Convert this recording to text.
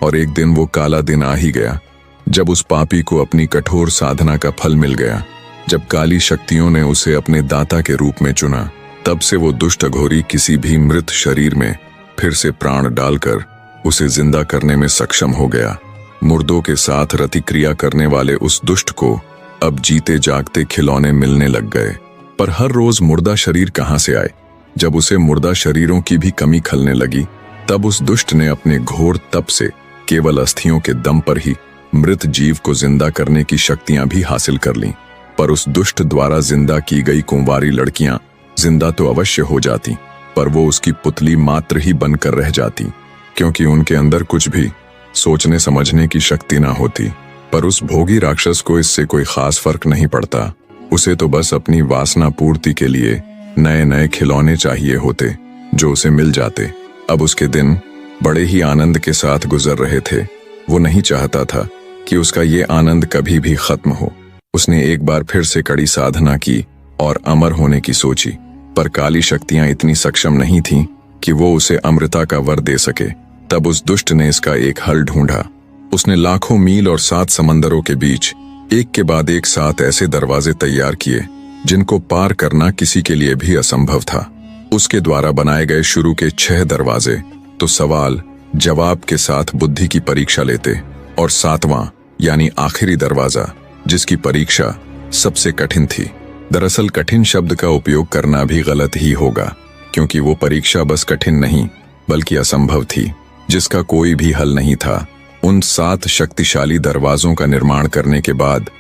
और एक दिन वो काला दिन आ ही गया जब उस पापी को अपनी कठोर साधना का फल मिल गया। जब काली शक्तियों ने उसे अपने दाता के रूप में चुना, तब से वो दुष्ट अघोरी किसी भी मृत शरीर में फिर से प्राण डालकर उसे जिंदा करने में सक्षम हो गया। मुर्दों के साथ रतिक्रिया करने वाले उस दुष्ट को अब जीते जागते खिलौने मिलने लग गए। पर हर रोज मुर्दा शरीर कहां से आए? जब उसे मुर्दा शरीरों की भी कमी खलने लगी, तब उस दुष्ट ने अपने घोर तप से केवल अस्थियों के दम पर ही मृत जीव को जिंदा करने की शक्तियां भी हासिल कर लीं। पर उस दुष्ट द्वारा जिंदा की गई कुंवारी लड़कियां जिंदा तो अवश्य हो जाती, पर वो उसकी पुतली मात्र ही बनकर रह जाती, क्योंकि उनके अंदर कुछ भी सोचने समझने की शक्ति ना होती। पर उस भोगी राक्षस को इससे कोई खास फर्क नहीं पड़ता। उसे तो बस अपनी वासना पूर्ति के लिए नए नए खिलौने चाहिए होते, जो उसे मिल जाते। अब उसके दिन बड़े ही आनंद के साथ गुजर रहे थे। वो नहीं चाहता था कि उसका ये आनंद कभी भी खत्म हो। उसने एक बार फिर से कड़ी साधना की और अमर होने की सोची, पर काली शक्तियां इतनी सक्षम नहीं थीं कि वो उसे अमृता का वर दे सके। तब उस दुष्ट ने इसका एक हल ढूंढा। उसने लाखों मील और 7 समंदरों के बीच एक के बाद एक 7 ऐसे दरवाजे तैयार किए जिनको पार करना किसी के लिए भी असंभव था। उसके द्वारा बनाए गए शुरू के 6 दरवाजे तो सवाल जवाब के साथ बुद्धि की परीक्षा लेते, और 7वां यानी आखिरी दरवाजा, जिसकी परीक्षा सबसे कठिन थी। दरअसल कठिन शब्द का उपयोग करना भी गलत ही होगा, क्योंकि वो परीक्षा बस कठिन नहीं बल्कि असंभव थी, जिसका कोई भी हल नहीं था। उन 7 शक्तिशाली दरवाजों का निर्माण करने के बाद